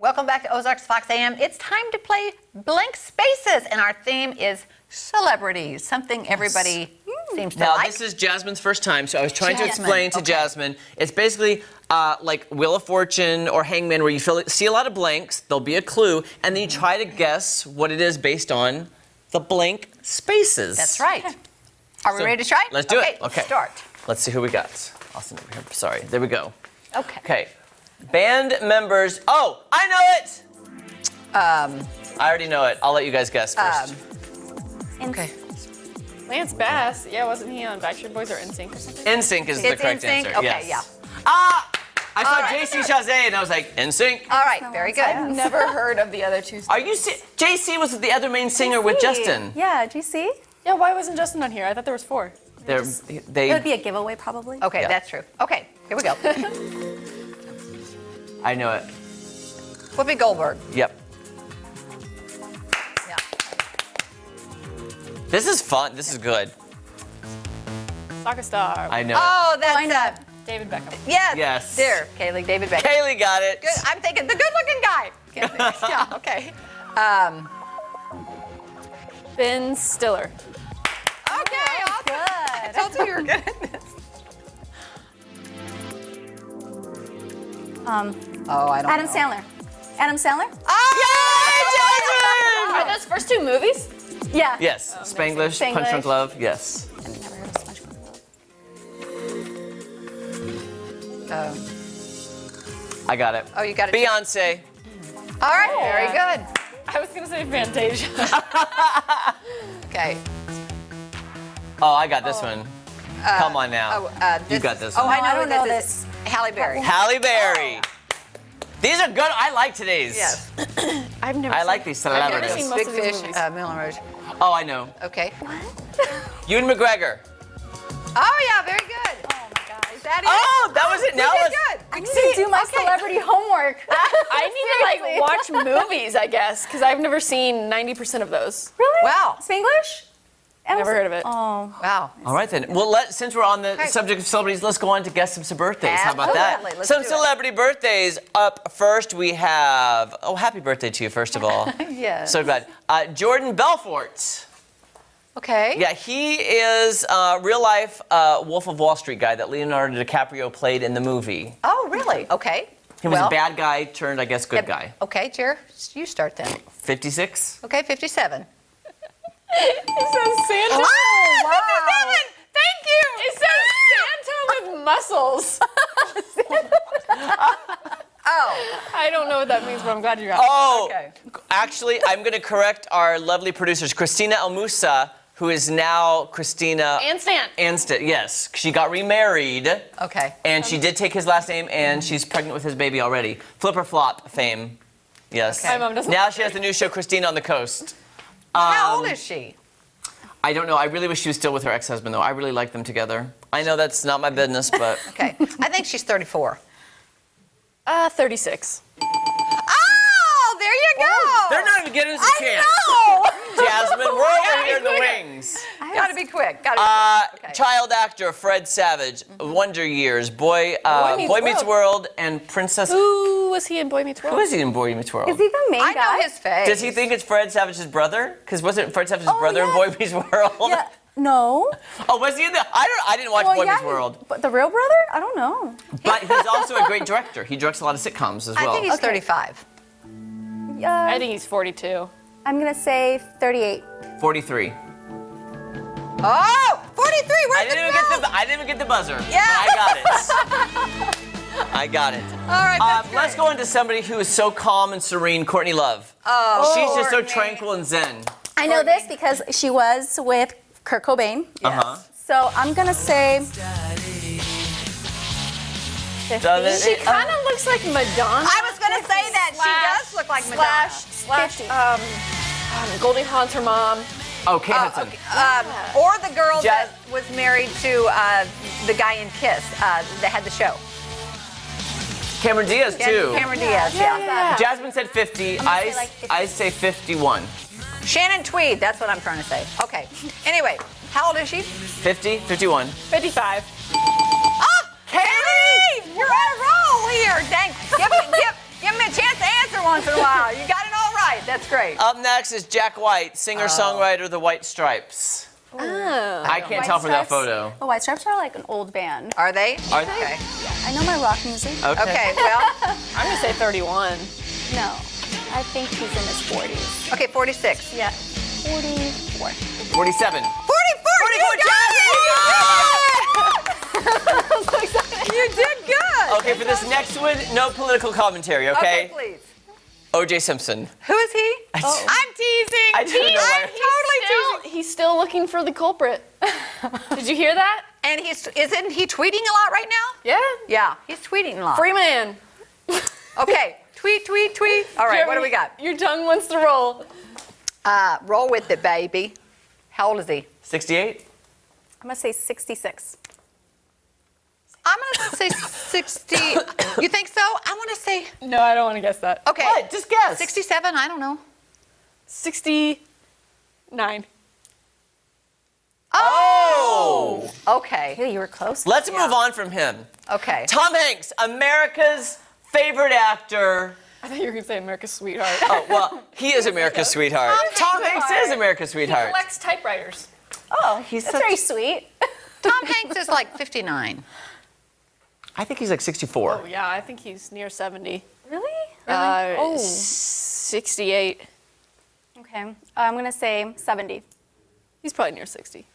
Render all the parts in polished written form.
Welcome back to Ozarks Fox AM. It's time to play Blank Spaces, and our theme is celebrities, something everybody seems to like. Now, this is Jasmine's first time, so I was trying to explain to Jasmine. It's basically like Wheel of Fortune or Hangman, where you see a lot of blanks, there'll be a clue, and then you try to guess what it is based on the blank spaces. That's right. Are we ready to try? Let's do it. Okay. Start. Let's see who we got. Austin over here. Sorry. There we go. Okay. Okay. Band members. Oh, I know it! I already know it. I'll let you guys guess first. Okay. Lance Bass. Yeah, wasn't he on Backstreet Boys or NSYNC or something? NSYNC is the correct NSYNC? answer. Okay, yes. yeah. I saw JC Chazé and I was like, NSYNC? All right, very good. I've never heard of the other two. Are you JC was the other main singer with Justin. Yeah, GC? Yeah, why wasn't Justin on here? I thought there was 4. It would be a giveaway, probably. Okay, that's true. Okay, here we go. I know it. Whoopi Goldberg. Yep. Yeah. This is fun. This is good. Soccer star. I know Oh, that's David Beckham. yes. Yes. There, Kaylee, David Beckham. Kaylee got it. Good. I'm thinking the good-looking guy. Yeah. Okay. Ben Stiller. Okay. Awesome. Good. I told you were good at this. Oh, I don't Adam know. Sandler. Adam Sandler? Oh! Are those first 2 movies? Yeah. Yes. Spanglish, Punch Drunk Love. Yes. I've never heard of SpongeBob. I got it. Oh, you got it. Beyonce. All right. Very good. I was going to say Fantasia. Okay. Oh, I got this one. Come on now. You got this Oh, one. I know I don't know this. Halle Berry. Halle Berry. These are good. I like today's. Yes. I've never I seen like these I've never celebrities. seen most Big of these Fish, movies. Moulin Rouge. Oh, I know. Okay. Ewan McGregor. Oh, yeah, very good. Oh my gosh. Is that it? Oh, that was it. Now You did let's. good. I need to do my celebrity homework. I need to like watch movies, I guess, because I've never seen 90% of those. Really? Wow. Spanglish? Never heard of it. Oh. Wow. All right then. Well, since we're on the Okay. subject of celebrities, let's go on to guess some birthdays. How about Absolutely. that? Let's Some do it. celebrity birthdays. Up first, we have. Oh, happy birthday to you, first of all. Yeah. So glad. Jordan Belfort. Okay. Yeah, he is real life Wolf of Wall Street guy that Leonardo DiCaprio played in the movie. Oh, really? Okay. He was a bad guy turned, I guess, good guy. Okay, Jer, you start then. 56. Okay, 57. It says Santa. Oh, wow. 57! Thank you! It says Santa with muscles. Oh. I don't know what that means, but I'm glad you got Oh, Okay. actually, I'm going to correct our lovely producers, Christina Almusa, who is now Christina it. And Stan. Ansted. Yes, she got remarried, Okay. and she did take his last name, and she's pregnant with his baby already. Flip or Flop fame. Yes. Okay. My mom doesn't. Now she has the new show, Christina on the Coast. How old is she? I don't know. I really wish she was still with her ex-husband, though. I really like them together. I know that's not my business, but... Okay. I think she's 34. 36. Oh, there you go. They're not even getting us a I chance. know. Jasmine, we're over here in the wings. Gotta be quick. Gotta be quick. Okay. Child actor Fred Savage, Wonder Years, Boy Meets World, and Princess... Who was he in Boy Meets World? Who is he in Boy Meets World? Is he the main I guy? know his face. Does he think it's Fred Savage's brother? Because wasn't Fred Savage's brother in yeah. Boy Meets World? Yeah. No. Oh, was he in the... I didn't watch Boy Meets World. But the real brother? I don't know. But he's also a great director. He directs a lot of sitcoms as well. I think he's 35. I think he's 42. I'm going to say 38. 43. Oh, 43. I didn't even get the buzzer. Yeah. But I got it. I got it. All right, that's Let's great. go into somebody who is so calm and serene, Courtney Love. Oh, She's just so Courtney. tranquil and zen. I know this because she was with Kurt Cobain. Uh-huh. So I'm going to say 50. She kind of looks like Madonna. I was going to say that. She does look like Madonna. Slash Goldie Hawn's her mom. Oh, Kate Hudson. Okay. Or the girl that was married to the guy in Kiss that had the show. Cameron Diaz, too. Cameron Diaz, yeah. Jasmine said 50. gonna say like 50. I say 51. Shannon Tweed, that's what I'm trying to say. Okay. Anyway, how old is she? 50, 51. 55. Ah, Katie! You're on a roll here. Dang. Give me a chance to answer every once in a while. You got it all right. That's great. Up next is Jack White, singer-songwriter, The White Stripes. Oh. I can't White tell from that Stripes? photo. The White Stripes are like an old band. Are they? Are they? Okay. I know my rock music. Okay, well, I'm gonna say 31. No, I think he's in his 40s. okay, 46. Yeah, 44. 47. 44! You did good! Okay, for this next one, no political commentary, Okay, okay? please. O.J. Simpson. Who is he? I I'm teasing. I didn't know why. He's still looking for the culprit. Did you hear that? And isn't he tweeting a lot right now? Yeah. Yeah, he's tweeting a lot. Free man. Okay, tweet, tweet, tweet. All right, what do we got? Your tongue wants to roll. Roll with it, baby. How old is he? 68? I'm gonna say 66. I'm gonna say 60. You think so? I want to say. No, I don't want to guess that. Okay. What? Just guess. 67. I don't know. 69. Oh! Okay. Hey, you were close. Let's move on from him. Okay. Tom Hanks, America's favorite actor. I thought you were gonna say America's sweetheart. Oh, well, he is America's sweetheart. Tom Hanks is America's He sweetheart. collects typewriters. Oh, He's that's such- very sweet. Tom Hanks is like 59. I think he's like 64. Oh yeah, I think he's near 70. Really? 68. Okay, I'm gonna say 70. He's probably near 60.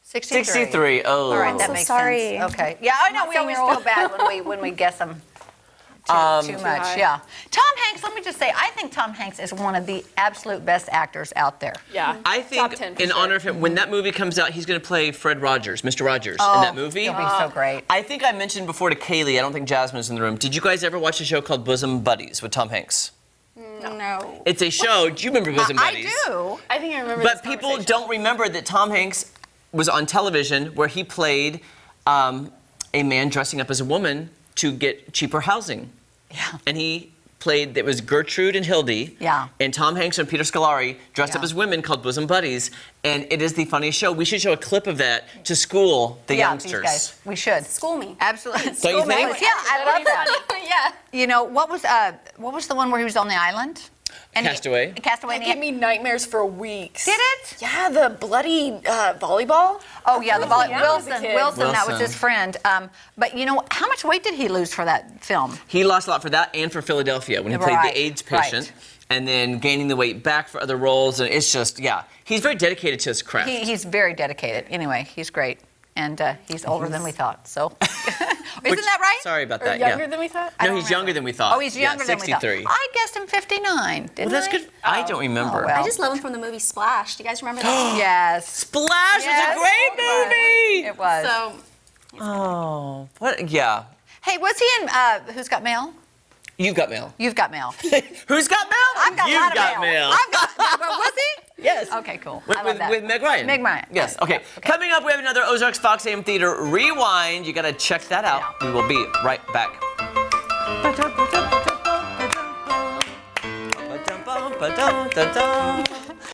63. 63. Oh. All right, that so makes sorry. sense. Okay. Yeah, I know. Not We saying always you're feel bad when we guess them too much. high. Yeah. Tom Hanks. Let me just say, I think Tom Hanks is one of the absolute best actors out there. Yeah. I Top think 10 for in sure. honor of him, when that movie comes out, he's going to play Fred Rogers, Mr. Rogers, in that movie. He'll be so great. I think I mentioned before to Kaylee, I don't think Jasmine's in the room. Did you guys ever watch a show called Bosom Buddies with Tom Hanks? No. It's a show. Do you remember Bosom I Buddies? do. I think I remember But this people conversation. don't remember that Tom Hanks was on television where he played a man dressing up as a woman to get cheaper housing. Yeah. And he played, it was Gertrude and Hildy. Yeah. And Tom Hanks and Peter Scolari dressed up Yeah. as women called Bosom Buddies. And it is the funniest show. We should show a clip of that to school the Yeah, youngsters. these guys. We should. School me. Absolutely. Don't you School think? members. Yeah, I love that. Yeah. You know, what was the one where he was on the island? And Castaway. Castaway. It gave me nightmares for weeks. Did it? Yeah, the bloody volleyball. Oh yeah, the was young as a Wilson. kid. Wilson, that was Wilson. his friend. But you know, how much weight did he lose for that film? He lost a lot for that and for Philadelphia when he played Right, the AIDS patient. right. And then gaining the weight back for other roles. And it's just, yeah. He's very dedicated to his craft. He's very dedicated. Anyway, he's great. And he's older than we thought. So, isn't that right? Sorry about Or that. younger yeah. than we thought? No, he's younger than we thought. Oh, he's younger than we thought. 63. I guessed him 59. Didn't Well, that's I? good. I don't remember. Oh, well. I just love him from the movie Splash. Do you guys remember that? Yes. Splash Yes, was a great movie. It was. So, Oh, what? Yeah. Hey, was he in Who's Got Mail? You've got mail. You've Got Mail. Who's got mail? I've got a You've lot of got mail. mail. I've got. Well, was he? Yes. Okay, cool. With, I love that. with Meg Ryan. Meg Ryan. Yes. Okay. Coming up, we have another Ozarks Fox AM Theater Rewind. You got to check that out. We will be right back. Ba-dum, ba-dum, ba-dum, ba-dum, ba-dum, ba-dum, ba-dum, ba-dum, ba-dum.